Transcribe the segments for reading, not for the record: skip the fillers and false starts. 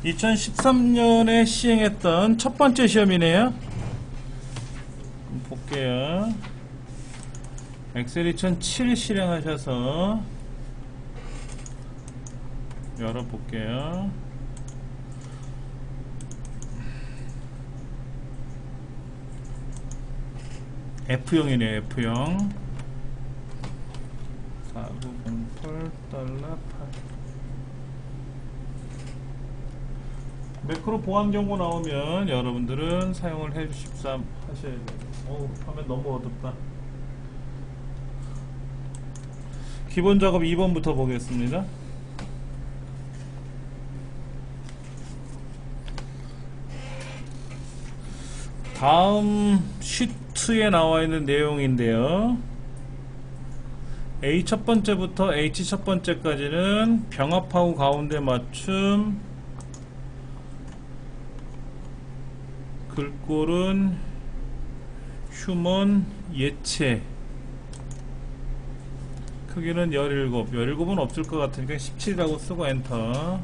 2013년에 시행했던 첫 번째 시험이네요. 볼게요. 엑셀 2007 실행하셔서 열어볼게요. F형이네요. F형 4908$8 매크로 보안 경고 나오면 여러분들은 사용을 해주십사 하셔야 돼요. 어우, 화면 너무 어둡다. 기본 작업 2번부터 보겠습니다. 다음 시트에 나와 있는 내용인데요. A 첫 번째부터 H 첫 번째까지는 병합하고 가운데 맞춤, 글꼴은 휴먼 예체, 크기는 17은 없을 것 같으니까 17이라고 쓰고 엔터.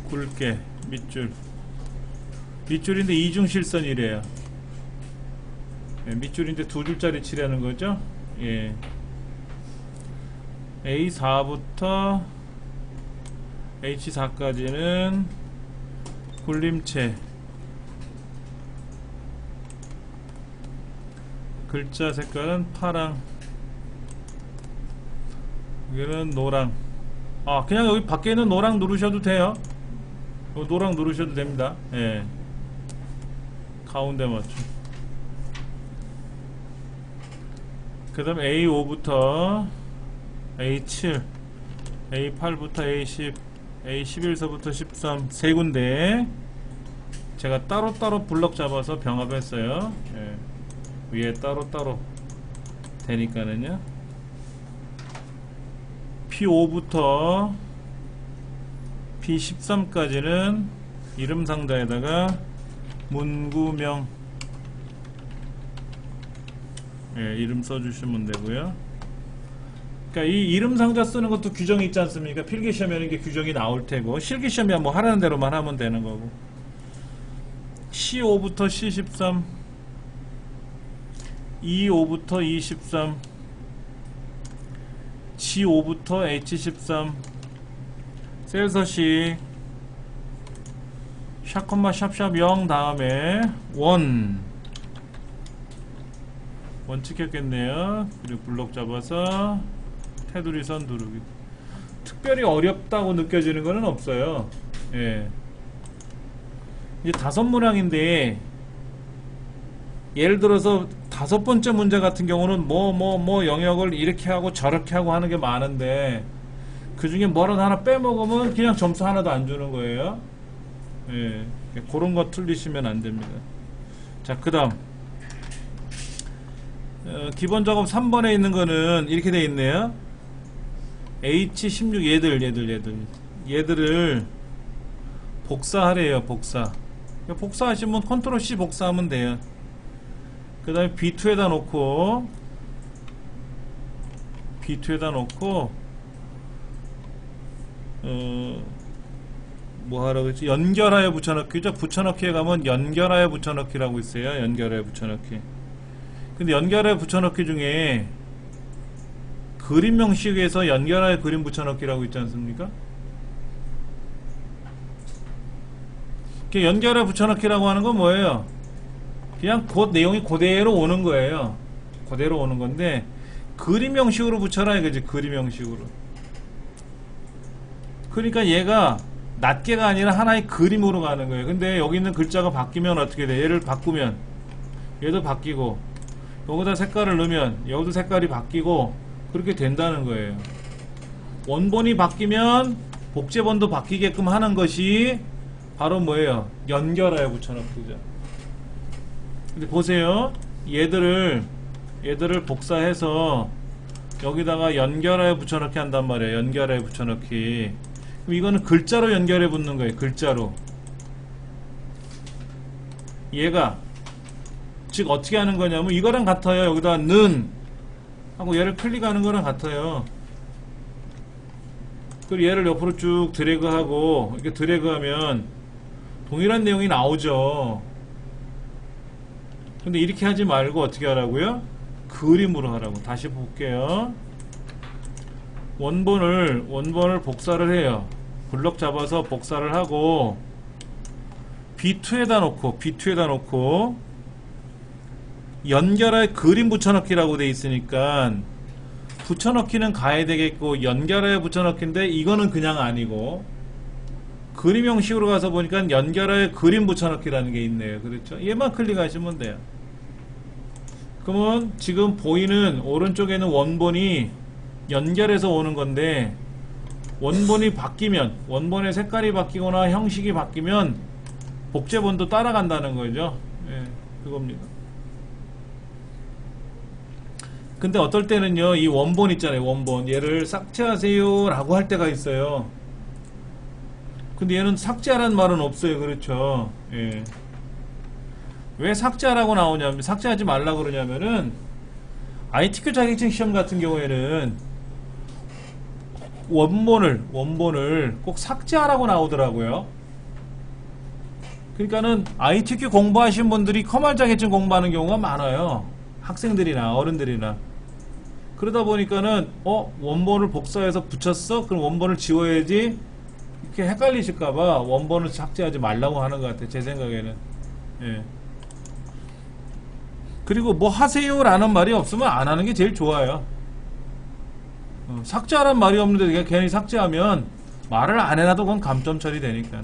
굵게 밑줄인데 이중실선이래요. 예, 밑줄인데 두 줄짜리 칠하는 거죠. 예. A4부터 H4까지는 굴림체, 글자 색깔은 파랑, 여기는 노랑. 아, 그냥 여기 밖에 있는 노랑 누르셔도 돼요. 노랑 누르셔도 됩니다. 예. 가운데 맞춤. 그 다음 A5부터 A7, A8부터 A10, A11서부터 13 세 군데 제가 따로따로 블럭 잡아서 병합했어요. 예. 위에 따로따로 되니까는요. P5부터 P13까지는 이름 상자에다가 문구명, 예, 이름 써주시면 되고요. 그러니까 이 이름 상자 쓰는 것도 규정이 있지 않습니까? 필기시험에는 이게 규정이 나올 테고, 실기시험이야 뭐 하라는 대로만 하면 되는 거고. C5부터 C13, E5부터 E13, G5부터 H13, 셀서식 샵, 샵샵 0 다음에 원 찍혔겠네요. 그리고 블록 잡아서 테두리 선 두르기. 특별히 어렵다고 느껴지는 거는 없어요. 예. 이제 5문항인데 예를 들어서 5번째 문제 같은 경우는 뭐 영역을 이렇게 하고 저렇게 하고 하는 게 많은데 그 중에 뭐라도 하나 빼먹으면 그냥 점수 하나도 안 주는 거예요. 예. 그런 거 틀리시면 안 됩니다. 자, 그 다음 기본 작업 3번에 있는 거는 이렇게 돼 있네요. H16 얘들을 복사하래요. 복사하시면 컨트롤 C 복사하면 돼요. 그 다음에 B2에다 놓고 뭐 하라고 했지? 연결하여 붙여넣기죠. 붙여넣기에 가면 연결하여 붙여넣기라고 있어요. 연결하여 붙여넣기. 근데 연결하여 붙여넣기 중에 그림 형식에서 연결하여 그림 붙여넣기라고 있지 않습니까? 연결하여 붙여넣기라고 하는 건 뭐예요? 그냥 내용이 그대로 오는 거예요. 그대로 오는 건데 그림 형식으로 붙여라 이거지. 그림 형식으로. 그러니까 얘가 낱개가 아니라 하나의 그림으로 가는 거예요. 근데 여기 있는 글자가 바뀌면 어떻게 돼? 얘를 바꾸면 얘도 바뀌고 여기다 색깔을 넣으면 여기도 색깔이 바뀌고 그렇게 된다는 거예요. 원본이 바뀌면 복제본도 바뀌게끔 하는 것이 바로 뭐예요? 연결하여 붙여넣기죠. 근데 보세요. 얘들을 복사해서 여기다가 연결하여 붙여넣기 한단 말이에요. 연결하여 붙여넣기. 그럼 이거는 글자로 연결해 붙는 거예요. 글자로. 얘가 즉 어떻게 하는 거냐면 이거랑 같아요. 여기다 는 하고 얘를 클릭하는 거랑 같아요. 그리고 얘를 옆으로 쭉 드래그하고 이렇게 드래그하면 동일한 내용이 나오죠. 근데 이렇게 하지 말고 어떻게 하라고요? 그림으로 하라고. 다시 볼게요. 원본을 복사를 해요. 블럭 잡아서 복사를 하고 B2에다 놓고 연결할 그림 붙여넣기라고 돼 있으니까 붙여넣기는 가야 되겠고 연결하여 붙여넣기인데 이거는 그냥 아니고 그림 형식으로 가서 보니까 연결하여 그림 붙여넣기라는 게 있네요. 그렇죠? 얘만 클릭하시면 돼요. 그러면 지금 보이는 오른쪽에는 원본이 연결해서 오는 건데 원본이 바뀌면 원본의 색깔이 바뀌거나 형식이 바뀌면 복제본도 따라간다는 거죠. 예, 그겁니다. 근데 어떨 때는요 이 원본 있잖아요. 원본 얘를 삭제하세요 라고 할 때가 있어요. 근데 얘는 삭제하라는 말은 없어요. 그렇죠. 예. 왜 삭제하라고 나오냐면 삭제하지 말라고 그러냐면은 ITQ 자격증 시험 같은 경우에는 원본을 꼭 삭제하라고 나오더라고요. 그러니까는 ITQ 공부하신 분들이 커말 자격증 공부하는 경우가 많아요. 학생들이나 어른들이나. 그러다 보니까는 원본을 복사해서 붙였어? 그럼 원본을 지워야지. 이렇게 헷갈리실까봐 원본을 삭제하지 말라고 하는 것 같아요. 제 생각에는. 예. 그리고 뭐 하세요 라는 말이 없으면 안 하는 게 제일 좋아요. 삭제하라는 말이 없는데 그냥 괜히 삭제하면 말을 안 해놔도 그건 감점 처리되니까.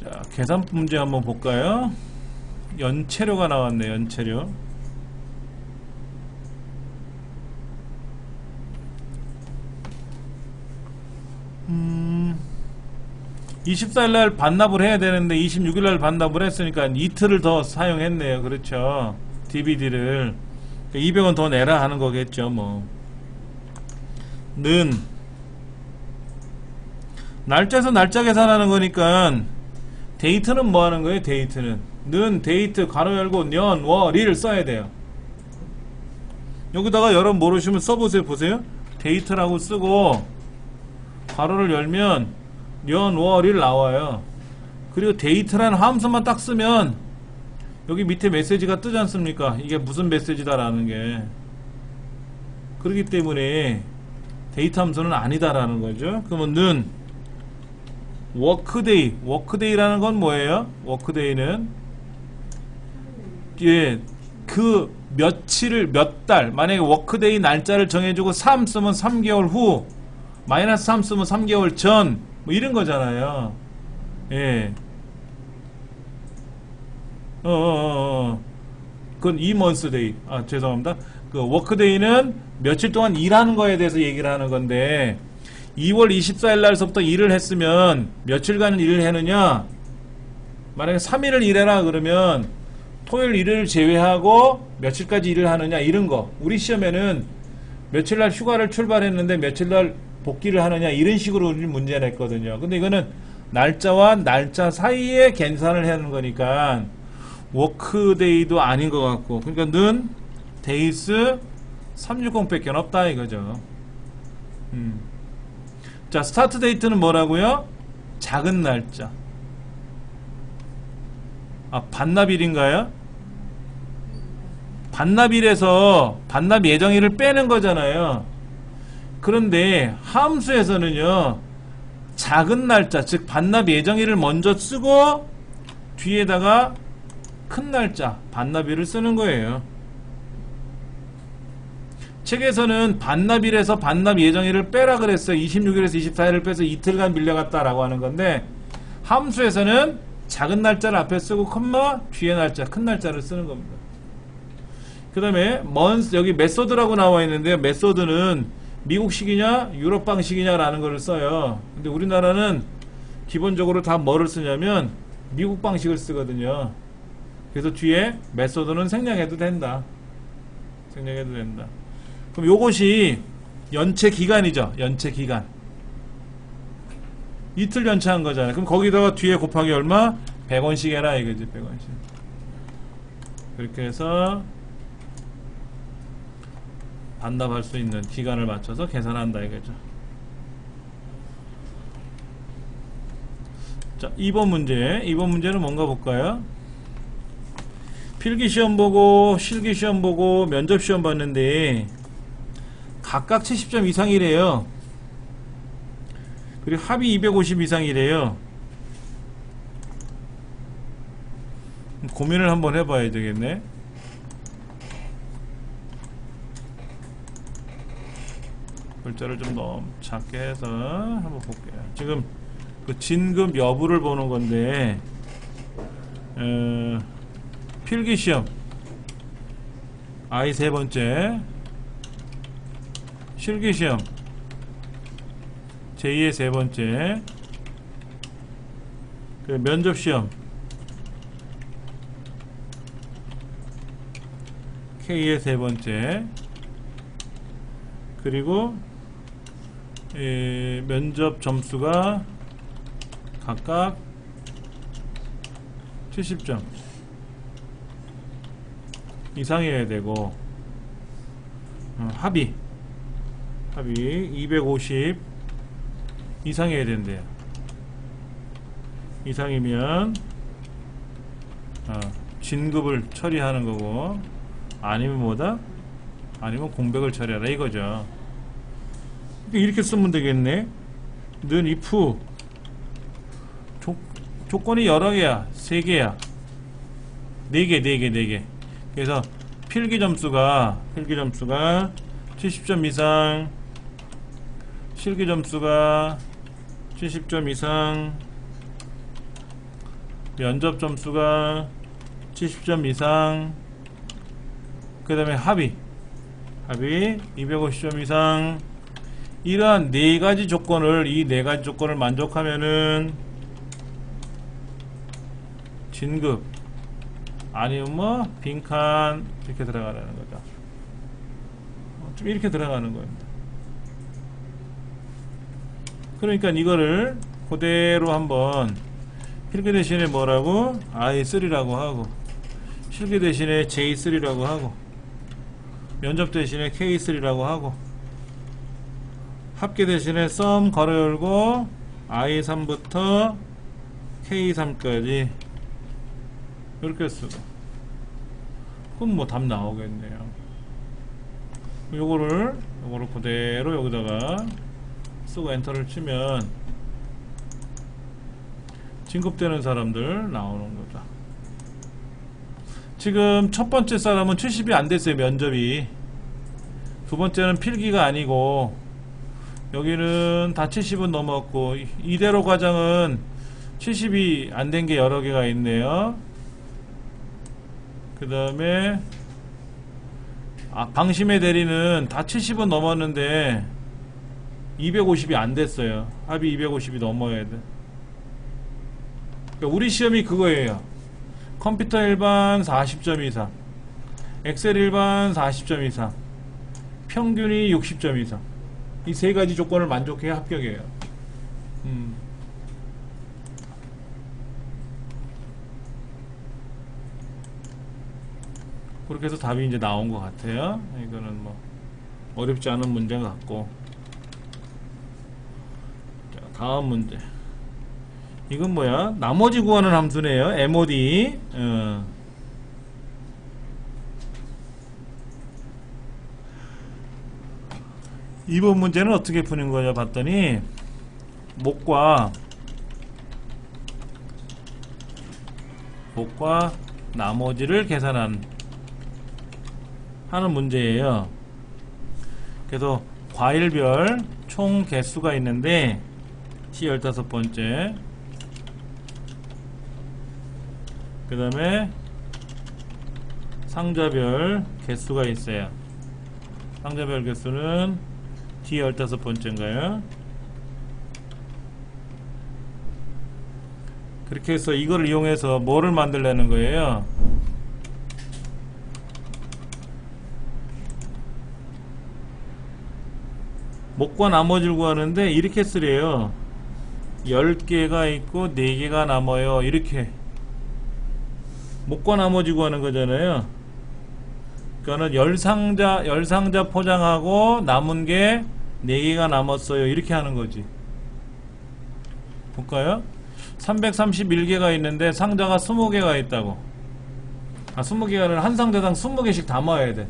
자, 계산 문제 한번 볼까요? 연체료가 나왔네. 연체료. 24일날 반납을 해야 되는데 26일날 반납을 했으니까 이틀을 더 사용했네요. 그렇죠. DVD를 200원 더 내라 하는 거겠죠. 뭐 는 날짜에서 날짜 계산하는 거니까 데이트는 뭐 하는 거예요? 데이트는 는 데이트 가로 열고 년, 월, 일 써야 돼요. 여기다가 여러분 모르시면 써보세요. 보세요. 데이트라고 쓰고 가로를 열면 년, 월, 일 나와요. 그리고 데이트라는 함수만 딱 쓰면 여기 밑에 메시지가 뜨지 않습니까? 이게 무슨 메시지다라는 게. 그렇기 때문에 데이트 함수는 아니다라는 거죠. 그러면 는 워크데이. 워크데이라는 건 뭐예요? 워크데이는 예, 그 며칠을 몇 달, 만약에 워크데이 날짜를 정해주고 3 쓰면 3개월 후, 마이너스 3 쓰면 3개월 전, 뭐 이런 거잖아요. 예. 그건 2months day. 아, 죄송합니다. 그 워크데이는 며칠 동안 일하는 거에 대해서 얘기를 하는 건데 2월 24일 날서부터 일을 했으면 며칠간 일을 했느냐? 만약에 3일을 일해라 그러면 토요일 일요일 제외하고 며칠까지 일을 하느냐 이런 거. 우리 시험에는 며칠날 휴가를 출발했는데 며칠날 복귀를 하느냐 이런 식으로 문제 냈거든요. 근데 이거는 날짜와 날짜 사이에 계산을 하는 거니까 워크데이도 아닌 것 같고, 그러니까 는 데이스 360밖에 없다 이거죠. 자, 스타트 데이트는 뭐라고요? 작은 날짜. 아, 반납일인가요? 반납일에서 반납 예정일을 빼는 거잖아요. 그런데 함수에서는요 작은 날짜, 즉 반납 예정일을 먼저 쓰고 뒤에다가 큰 날짜 반납일을 쓰는 거예요. 책에서는 반납일에서 반납 예정일을 빼라 그랬어요. 26일에서 24일을 빼서 이틀간 밀려갔다 라고 하는 건데, 함수에서는 작은 날짜를 앞에 쓰고 컴마 뒤에 날짜 큰 날짜를 쓰는 겁니다. 그 다음에 여기 메소드라고 나와 있는데요. 메소드는 미국식이냐 유럽 방식이냐 라는 거를 써요. 근데 우리나라는 기본적으로 다 뭐를 쓰냐면 미국 방식을 쓰거든요. 그래서 뒤에 메소드는 생략해도 된다. 생략해도 된다. 그럼 요것이 연체 기간이죠. 연체 기간. 이틀 연체한 거잖아요. 그럼 거기다가 뒤에 곱하기 얼마? 100원씩 해라 이거지. 100원씩. 그렇게 해서 반납할 수 있는 기간을 맞춰서 계산한다 이거죠. 자, 2번 문제는 뭔가 볼까요? 필기시험 보고 실기시험 보고 면접시험 봤는데 각각 70점 이상이래요. 그리고 합이 250 이상이래요. 고민을 한번 해봐야 되겠네. 글자를 좀 너무 작게 해서 한번 볼게요. 지금 그 진급 여부를 보는 건데, 필기시험 I 세 번째, 실기시험 제2의 세 번째, 그 면접시험 K의 세 번째, 그리고 면접 점수가 각각 70점 이상이어야 되고, 합이 250 이상이어야 된대요. 이상이면 진급을 처리하는 거고, 아니면 뭐다? 아니면 공백을 처리하라 이거죠. 이렇게 쓰면 되겠네. 는 if 조건이 여러 개야. 3개야. 4개. 그래서 필기 점수가 70점 이상, 실기 점수가 70점 이상, 면접 점수가 70점 이상, 그 다음에 합이 250점 이상. 이러한 4가지 조건을, 이 4가지 조건을 만족하면은 진급 아니면 뭐 빈칸 이렇게 들어가라는 거죠. 좀 이렇게 들어가는 겁니다. 그러니까 이거를 그대로 한번 필기 대신에 뭐라고? I3라고 하고, 실기 대신에 J3라고 하고, 면접 대신에 K3라고 하고, 합계 대신에 sum 괄호 열고 I3부터 K3까지 이렇게 쓰고, 그럼 뭐 답 나오겠네요. 요거를 그대로 여기다가 쓰고 엔터를 치면 진급되는 사람들 나오는 거죠. 지금 첫 번째 사람은 70이 안 됐어요, 면접이. 두 번째는 필기가 아니고, 여기는 다 70은 넘었고, 이대로 과정은 70이 안 된 게 여러 개가 있네요. 그 다음에 방심의 대리는 다 70은 넘었는데 250이 안 됐어요. 합이 250이 넘어야 돼. 그러니까 우리 시험이 그거예요. 컴퓨터 일반 40점 이상, 엑셀 일반 40점 이상, 평균이 60점 이상. 이 3가지 조건을 만족해야 합격이에요. 그렇게 해서 답이 이제 나온 것 같아요. 이거는 뭐 어렵지 않은 문제 같고. 자, 다음 문제. 이건 뭐야? 나머지 구하는 함수네요. MOD. 이번 문제는 어떻게 푸는 거냐 봤더니, 목과 나머지를 계산한 하는 문제예요. 그래서 과일별 총 개수가 있는데 T 15번째, 그 다음에 상자별 개수가 있어요. 상자별 개수는 D 15번째인가요? 그렇게 해서 이거를 이용해서 뭐를 만들려는 거예요? 목과 나머지를 구하는데 이렇게 쓰래요. 10개가 있고 4개가 남아요. 이렇게 목과 나머지 구하는 거잖아요. 그러니까는 10상자 포장하고 남은 게 4개가 남았어요. 이렇게 하는 거지. 볼까요? 331개가 있는데 상자가 20개가 있다고. 20개가 아니라 한 상자당 20개씩 담아야 돼.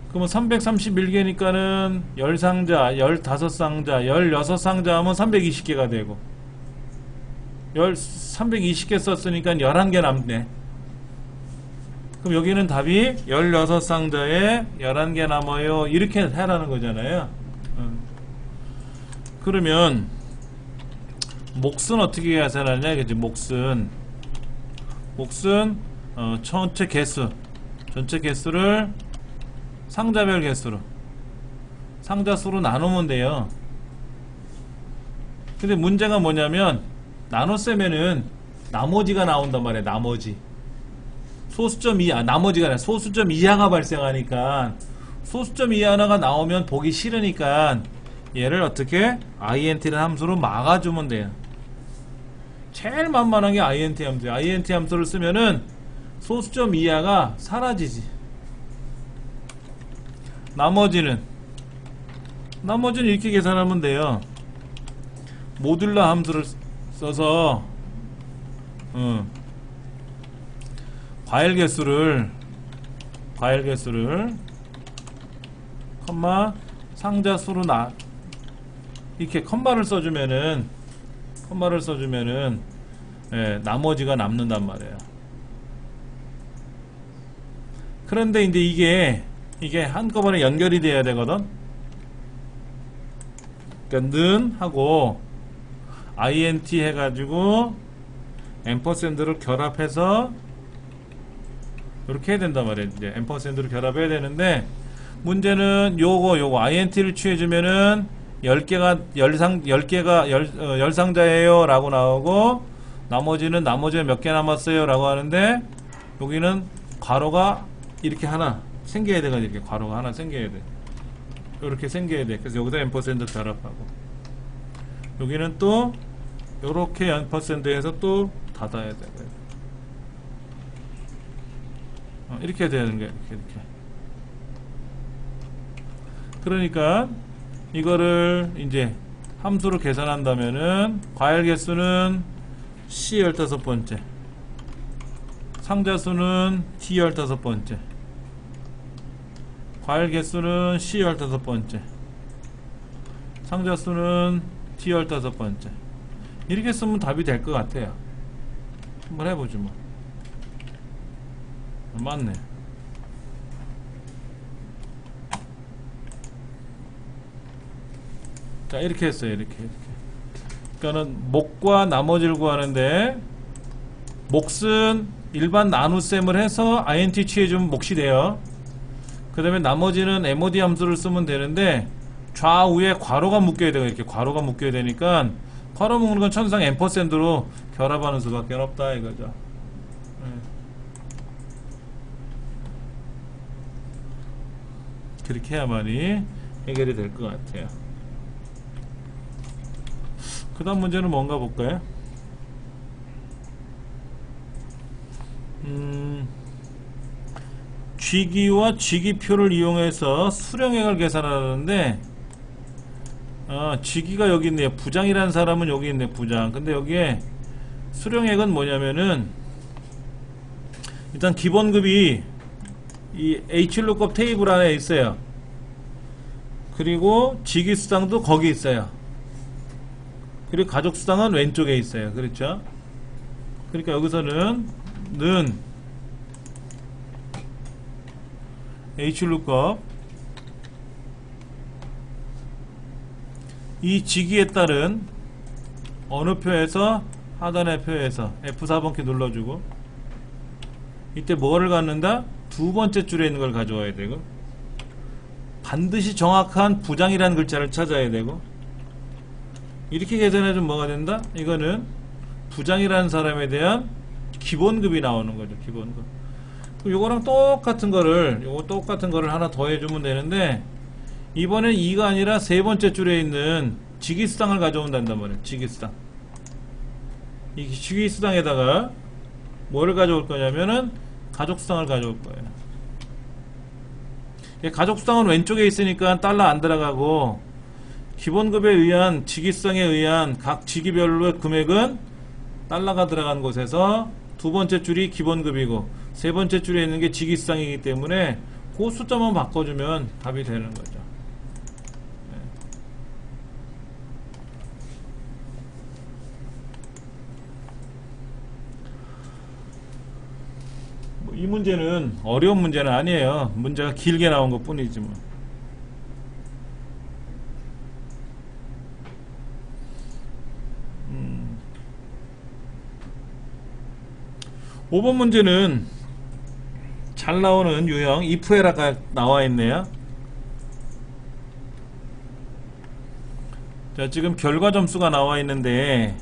그러면 331개니까는 10상자, 15상자, 16상자 하면 320개가 되고 320개 썼으니까 11개 남네. 그럼 여기는 답이 16상자에 11개 남아요. 이렇게 해라는 거잖아요. 그러면 몫은 어떻게 계산하냐 이거지. 몫은 전체 개수를 상자별 개수로 상자 수로 나누면 돼요. 근데 문제가 뭐냐면 나눗셈에는 나머지가 나온단 말이야. 나머지 소수점 이하, 나머지가 아니라 소수점 이하가 발생하니까 소수점 이하가 나오면 보기 싫으니까 얘를 어떻게 int라는 함수로 막아주면 돼요. 제일 만만한 게 int 함수예요. int 함수를 쓰면은 소수점 이하가 사라지지. 나머지는 이렇게 계산하면 돼요. 모듈러 함수를 써서 과일 개수를 컴마 상자 수로 이렇게 컴마를 써주면은 예, 나머지가 남는단 말이에요. 그런데 이제 이게 한꺼번에 연결이 돼야 되거든. 그러니까 는 하고 int 해가지고 앰퍼샌드를 결합해서 이렇게 해야 된단 말이에요. 이제 앰퍼샌드를 결합해야 되는데 문제는 요거 int를 취해주면은 10상자예요 라고 나오고 나머지는 몇 개 남았어요 라고 하는데 여기는 괄호가 이렇게 하나 생겨야 돼가지고 이렇게 괄호가 하나 생겨야 돼. 이렇게 생겨야 돼. 그래서 여기다 앰퍼샌드 결합하고 여기는 또 요렇게 앰퍼샌드에서 또 닫아야 돼. 이렇게 되는 거야. 이렇게. 그러니까 이거를 이제 함수로 계산한다면은 과일 개수는 C 15번째, 상자 수는 T 15번째, 과일 개수는 C 15번째, 상자 수는 T 15번째. 이렇게 쓰면 답이 될 것 같아요. 한번 해보죠 뭐. 맞네. 자, 이렇게 했어요. 이렇게. 그러니까는 몫과 나머지를 구하는데 몫은 일반 나눗셈을 해서 int 취해주면 몫이 돼요. 그 다음에 나머지는 mod 함수를 쓰면 되는데 좌우에 괄호가 묶여야 돼요. 이렇게 괄호가 묶여야 되니까 괄호 묶는 건 천상 앰퍼샌드로 결합하는 수밖에 없다 이거죠. 그렇게 해야만이 해결이 될 것 같아요. 그 다음 문제는 뭔가 볼까요? 쥐기와 쥐기표를 이용해서 수령액을 계산하는데 쥐기가 여기 있네요. 부장이라는 사람은 여기 있네. 부장. 근데 여기에 수령액은 뭐냐면은 일단 기본급이 이 HLOOKUP 테이블 안에 있어요. 그리고 쥐기수당도 거기 있어요. 그리고 가족수당은 왼쪽에 있어요. 그렇죠? 그러니까 여기서는 는 HLOOKUP 이 쥐기에 따른 어느 표에서 하단의 표에서 F4번 키 눌러주고 이때 뭐를 갖는다? 두 번째 줄에 있는 걸 가져와야 되고 반드시 정확한 부장이라는 글자를 찾아야 되고 이렇게 계산해주면 뭐가 된다? 이거는 부장이라는 사람에 대한 기본급이 나오는 거죠. 기본급. 요거랑 똑같은 거를 하나 더 해주면 되는데 이번엔 2가 아니라 세 번째 줄에 있는 쥐기수당을 가져온단단 말이에요. 쥐기수당. 이 쥐기수당에다가 뭐를 가져올 거냐면은 가족수당을 가져올 거예요. 가족수당은 왼쪽에 있으니까 달러 안 들어가고, 기본급에 의한 직위성에 의한 각 직위별로의 금액은 달러가 들어가는 곳에서 두 번째 줄이 기본급이고 세 번째 줄에 있는 게 직위성이기 때문에 그 숫자만 바꿔주면 답이 되는 거죠. 이 문제는 어려운 문제는 아니에요. 문제가 길게 나온 것 뿐이지 뭐. 5번 문제는 잘 나오는 유형 if 에라가 나와 있네요. 자, 지금 결과 점수가 나와 있는데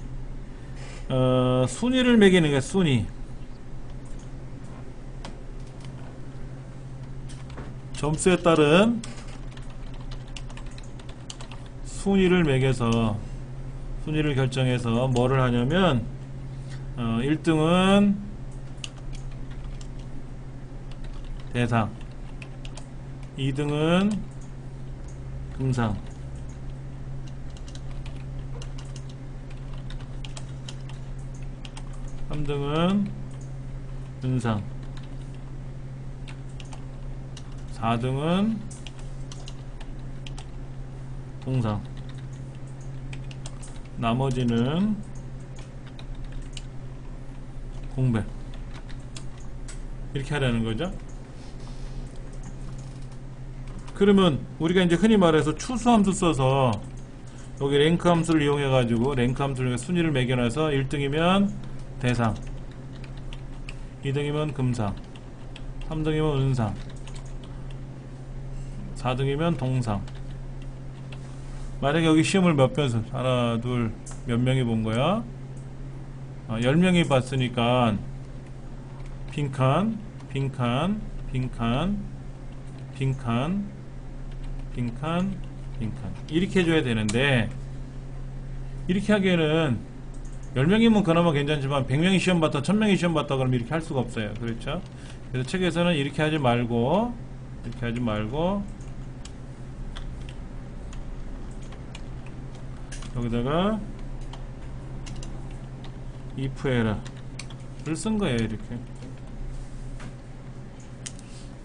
순위를 매기는 게 순위. 점수에 따른 순위를 매겨서 순위를 결정해서 뭐를 하냐면 1등은 대상, 2등은 금상, 3등은 은상, 4등은 동상, 나머지는 공백. 이렇게 하라는 거죠. 그러면 우리가 이제 흔히 말해서 추수함수 써서 여기 랭크 함수를 이용해 가지고 랭크 함수를 순위를 매겨놔서 1등이면 대상, 2등이면 금상, 3등이면 은상, 4등이면 동상. 만약에 여기 시험을 몇 번, 하나, 둘, 몇 명이 본 거야? 10명이 봤으니까 빈칸, 빈칸, 빈칸, 빈칸, 빈칸, 빈칸 이렇게 해줘야 되는데, 이렇게 하기에는 10명이면 그나마 괜찮지만 100명이 시험 봤다, 1000명이 시험 봤다 그러면 이렇게 할 수가 없어요. 그렇죠? 그래서 책에서는 이렇게 하지 말고 여기다가 if era를 쓴 거예요. 이렇게.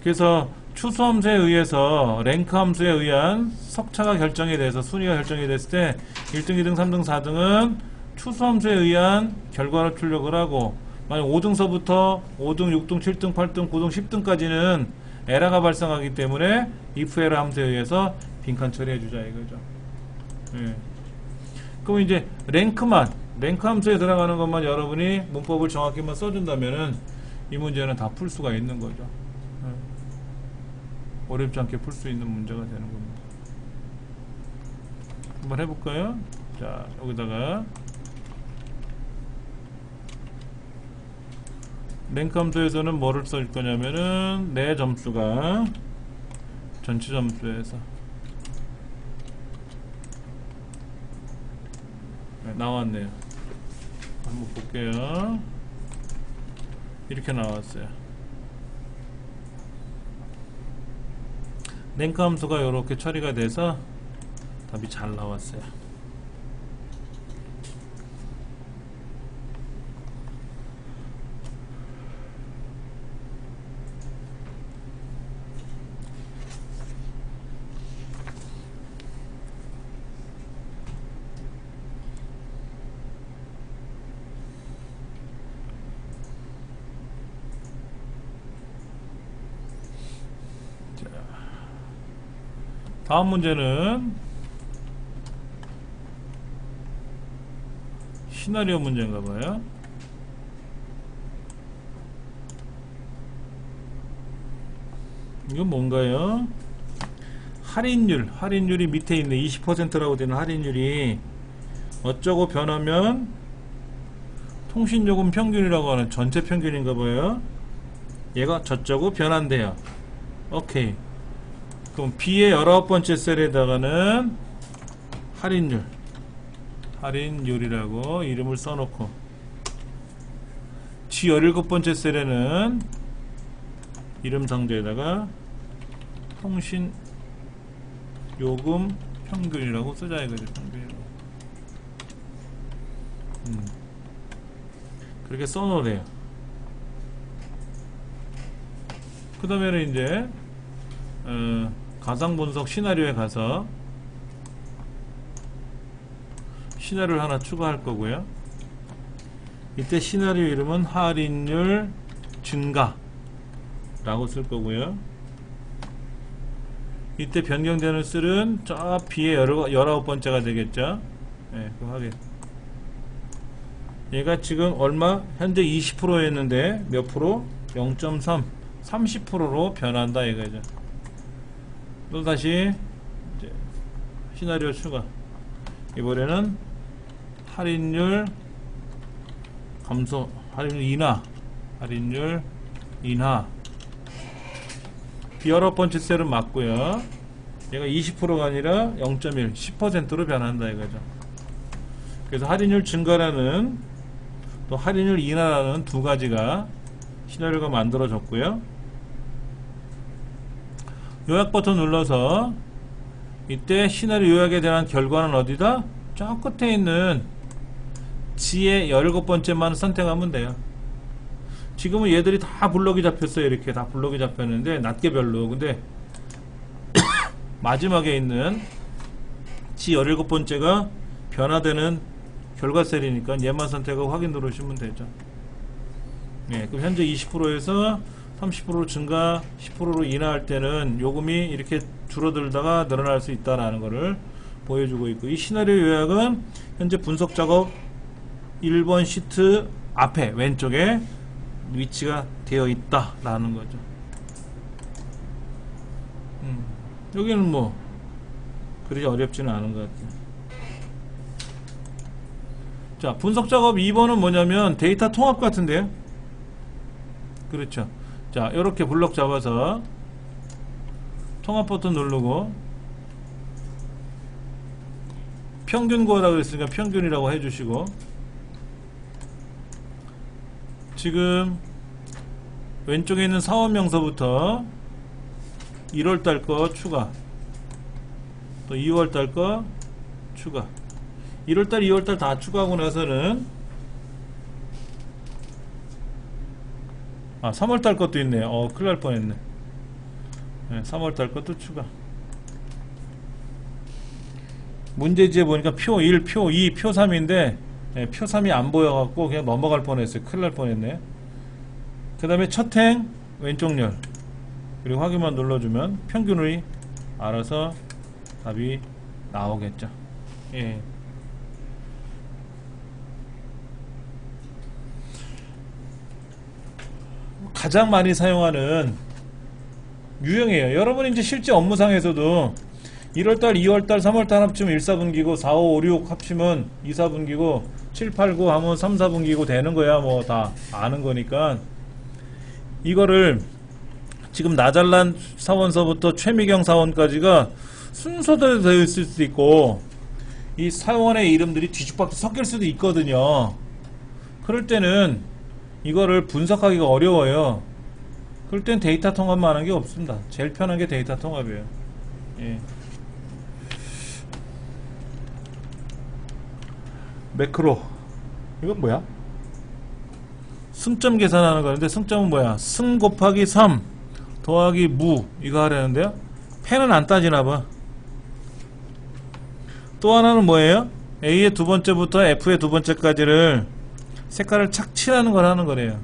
그래서 추수함수에 의해서 랭크 함수에 의한 석차가 결정이 돼서 순위가 결정이 됐을 때 1등, 2등, 3등, 4등은 추수함수에 의한 결과를 출력을 하고, 만약 5등서부터 5등, 6등, 7등, 8등, 9등, 10등까지는 에러가 발생하기 때문에 if error 함수에 의해서 빈칸 처리해 주자 이거죠. 예. 그럼 이제 랭크 함수에 들어가는 것만 여러분이 문법을 정확히만 써준다면은 이 문제는 다 풀 수가 있는 거죠. 예. 어렵지 않게 풀 수 있는 문제가 되는 겁니다. 한번 해볼까요? 자, 여기다가 랭크 함수에서는 뭐를 쓸 거냐면은 내 점수가 전체 점수에서 나왔네요. 한번 볼게요. 이렇게 나왔어요. 랭크 함수가 이렇게 처리가 돼서 답이 잘 나왔어요. 다음 문제는 시나리오 문제인가 봐요. 이건 뭔가요? 할인율이 밑에 있네. 20%라고 되는 할인율이 어쩌고 변하면 통신요금 평균이라고 하는 전체 평균인가 봐요. 얘가 저쩌고 변한대요. 오케이. 그럼 B의 19번째 셀에다가는 할인율이라고 이름을 써놓고, G 17번째 셀에는 이름 상자에다가 통신 요금 평균이라고 쓰자 이거죠. 평균이라고. 그렇게 써놓으래요. 그 다음에는 이제 가상분석 시나리오에 가서 시나리오를 하나 추가할 거고요. 이때 시나리오 이름은 할인율 증가 라고 쓸 거고요. 이때 변경되는 셀은 저 B의 19번째가 되겠죠. 네, 그거 하게. 얘가 지금 얼마? 현재 20%였는데 몇 프로? 0.3 30%로 변한다 이거죠. 또 다시 이제 시나리오 추가. 이번에는 할인율 감소, 할인율 인하, 할인율 인하. 19번째 셀은 맞고요. 얘가 20%가 아니라 0.1, 10%로 변한다 이거죠. 그래서 할인율 증가라는 또 할인율 인하라는 두 가지가 시나리오가 만들어졌고요. 요약 버튼 눌러서 이때 시나리오 요약에 대한 결과는 어디다? 저 끝에 있는 G의 17번째만 선택하면 돼요. 지금은 얘들이 다 블럭이 잡혔어요. 이렇게 다 블럭이 잡혔는데 낱개별로. 근데 마지막에 있는 G 17번째가 변화되는 결과 셀이니까 얘만 선택하고 확인 누르시면 되죠. 네, 그럼 현재 20%에서 30% 증가, 10%로 인하할 때는 요금이 이렇게 줄어들다가 늘어날 수 있다라는 것을 보여주고 있고, 이 시나리오 요약은 현재 분석 작업 1번 시트 앞에 왼쪽에 위치가 되어 있다라는 거죠. 여기는 뭐 그리 어렵지는 않은 것 같아요. 자, 분석 작업 2번은 뭐냐면 데이터 통합 같은데요. 그렇죠. 자, 이렇게 블럭 잡아서 통합 버튼 누르고 평균 구하다 그랬으니까 평균이라고 해주시고, 지금 왼쪽에 있는 사원명서부터 1월달 거 추가, 또 2월달 거 추가, 1월달 2월달 다 추가하고 나서는 3월달 것도 있네요. 큰일 날 뻔했네. 네, 3월달 것도 추가. 문제지에 보니까 표 1, 표 2, 표 3인데 네, 표 3이 안 보여갖고 그냥 넘어갈 뻔했어요. 큰일 날 뻔했네. 그 다음에 첫 행 왼쪽 열, 그리고 확인만 눌러주면 평균이 알아서 답이 나오겠죠. 예. 가장 많이 사용하는 유형이에요. 여러분 이제 실제 업무상에서도 1월달, 2월달, 3월달 합치면 1, 4분기고 4, 5, 5, 6 합치면 2, 4분기고 7, 8, 9 하면 3, 4분기고 되는 거야. 뭐 다 아는 거니까 이거를 지금 나잘란 사원서부터 최미경 사원까지가 순서대로 되어 있을 수도 있고 이 사원의 이름들이 뒤죽박죽 섞일 수도 있거든요. 그럴 때는 이거를 분석하기가 어려워요. 그럴 땐 데이터 통합만 하는 게 없습니다. 제일 편한 게 데이터 통합이에요. 예. 매크로, 이건 뭐야? 승점 계산하는 거는데 승점은 뭐야? 승 곱하기 3 더하기 무, 이거 하려는데요. 펜은 안 따지나봐. 또 하나는 뭐예요? A의 두 번째부터 F의 두 번째까지를 색깔을 착 칠하는 걸 하는 거래요.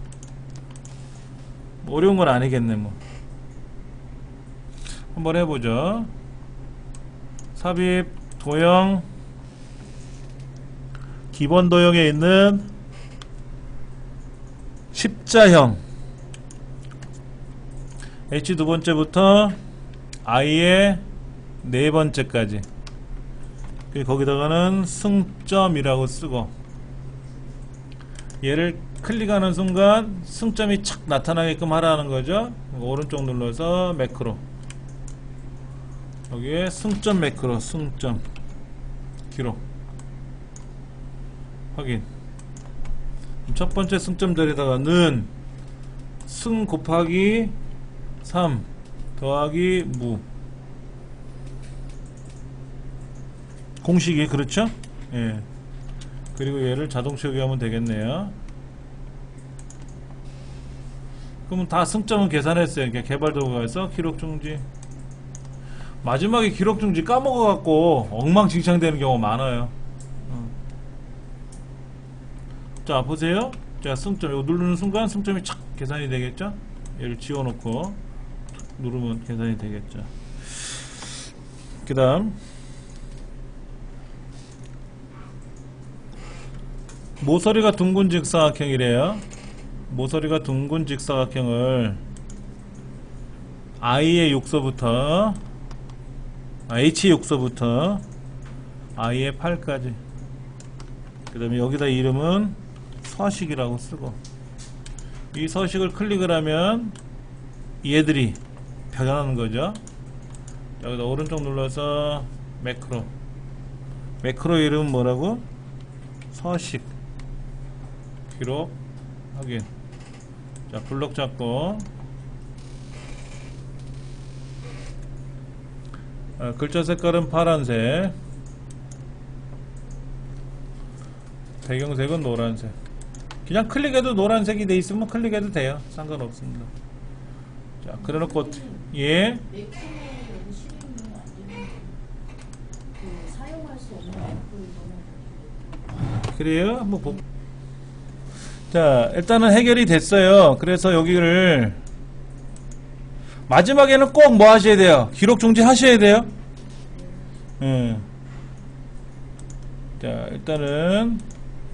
뭐 어려운 건 아니겠네. 뭐 한번 해보죠. 삽입 도형, 기본 도형에 있는 십자형 H 두 번째부터 I의 네 번째까지, 그리고 거기다가는 승점이라고 쓰고, 얘를 클릭하는 순간 승점이 착 나타나게끔 하라는 거죠. 오른쪽 눌러서 매크로, 여기에 승점 매크로, 승점 기록 확인. 첫 번째 승점 자리에다가는 승 곱하기 3 더하기 무, 공식이 그렇죠? 예. 그리고 얘를 자동 채우기하면 되겠네요. 그러면 다 승점은 계산했어요. 이렇게 개발 도구에서 기록 중지. 마지막에 기록 중지 까먹어갖고 엉망진창 되는 경우가 많아요. 자, 보세요. 자, 승점. 이거 누르는 순간 승점이 착 계산이 되겠죠? 얘를 지워놓고 누르면 계산이 되겠죠. 그 다음 모서리가 둥근 직사각형이래요. 모서리가 둥근 직사각형을 I의 욕소부터 H의 욕소부터 I의 8까지, 그 다음에 여기다 이름은 서식이라고 쓰고, 이 서식을 클릭을 하면 얘들이 변하는 거죠. 여기다 오른쪽 눌러서 매크로, 매크로 이름은 뭐라고? 서식, 기록, 확인. 자, 블록 잡고 글자 색깔은 파란색, 배경색은 노란색. 그냥 클릭해도 노란색이 돼 있으면 클릭해도 돼요. 상관없습니다. 자, 그래놓고 예. 그래요? 한번 보. 자, 일단은 해결이 됐어요. 그래서 여기를 마지막에는 꼭 뭐 하셔야 돼요? 기록 중지 하셔야 돼요. 자, 일단은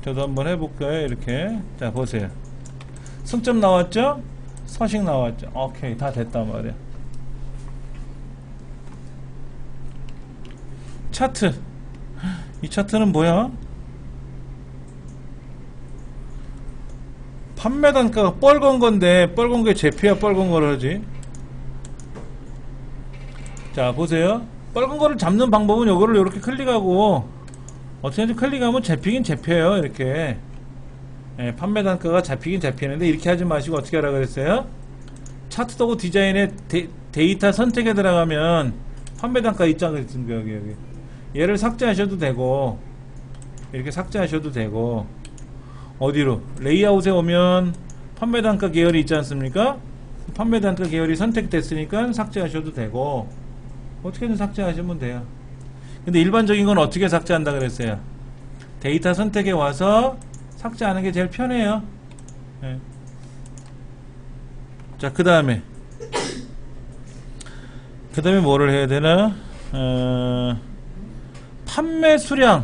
저도 한번 해볼까요? 이렇게. 자, 보세요. 승점 나왔죠? 서식 나왔죠? 오케이, 다 됐단 말이야. 차트. 이 차트는 뭐야? 판매 단가가 뻘건 건데, 뻘건 게 제피야, 뻘건 거를 하지. 자, 보세요. 뻘건 거를 잡는 방법은 요거를 이렇게 클릭하고, 어떻게든지 클릭하면 잡히긴 잡혀요. 이렇게. 예, 판매 단가가 잡히긴 잡히는데, 이렇게 하지 마시고 어떻게 하라 그랬어요? 차트 도구 디자인에 데이터 선택에 들어가면 판매 단가 입장을 있습니다. 여기. 얘를 삭제하셔도 되고, 이렇게 삭제하셔도 되고, 어디로? 레이아웃에 오면 판매 단가 계열이 있지 않습니까? 판매 단가 계열이 선택됐으니까 삭제하셔도 되고, 어떻게든 삭제하시면 돼요. 근데 일반적인 건 어떻게 삭제한다 그랬어요? 데이터 선택에 와서 삭제하는 게 제일 편해요. 네. 자, 그 다음에 뭐를 해야 되나? 판매 수량이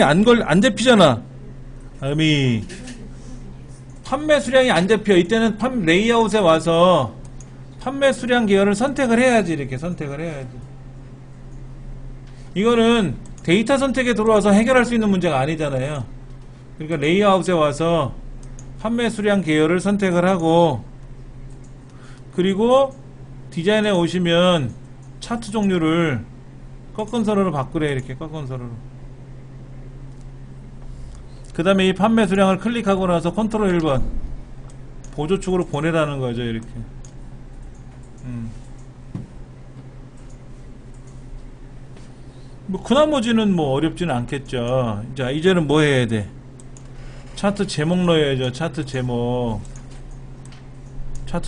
안 잡히잖아. 판매 수량이 안 잡혀. 이때는 레이아웃에 와서 판매 수량 계열을 선택을 해야지. 이렇게 선택을 해야지. 이거는 데이터 선택에 들어와서 해결할 수 있는 문제가 아니잖아요. 그러니까 레이아웃에 와서 판매 수량 계열을 선택을 하고, 그리고 디자인에 오시면 차트 종류를 꺾은 선으로 바꾸래. 이렇게 꺾은 선으로. 그 다음에 이 판매 수량을 클릭하고 나서 컨트롤 1번 보조축으로 보내라는 거죠. 이렇게. 뭐 그나머지는 뭐 어렵지는 않겠죠. 자, 이제는 뭐 해야 돼? 차트 제목 넣어야죠. 차트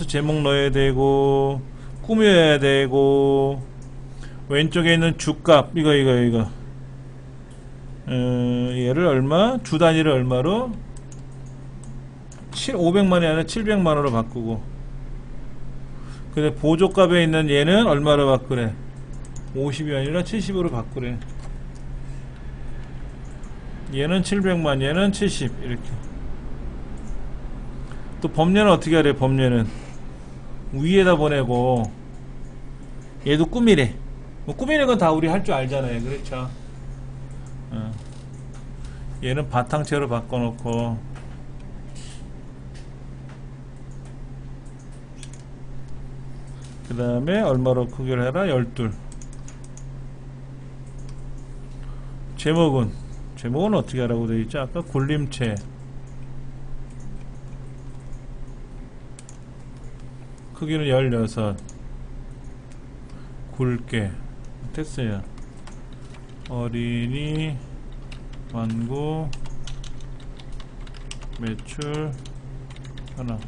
제목 넣어야 되고, 꾸며야 되고, 왼쪽에 있는 주값 이거 얘를 얼마? 주 단위를 얼마로? 500만이 아니라 700만원으로 바꾸고, 근데 보조값에 있는 얘는 얼마로 바꾸래? 50이 아니라 70으로 바꾸래. 얘는 700만, 얘는 70. 이렇게. 또 범례는 어떻게 하래? 범례는 위에다 보내고, 얘도 꾸미래. 뭐 꾸미는 건 다 우리 할 줄 알잖아요. 그렇죠? 얘는 바탕체로 바꿔놓고, 그 다음에 얼마로 크기를 해라? 12. 제목은 어떻게 하라고 되어있죠? 아까 굴림체, 크기는 16, 굵게 됐어요. 어린이 완구 매출 하나.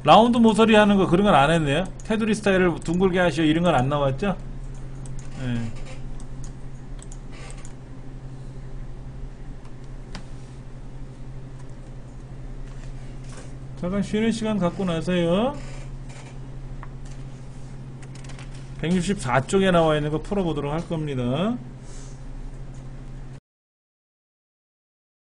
라운드 모서리 하는 거 그런 건 안 했네요. 테두리 스타일을 둥글게 하시오 이런 건 안 나왔죠? 네. 잠깐 쉬는 시간 갖고 나서요. 164쪽에 나와 있는 거 풀어보도록 할 겁니다.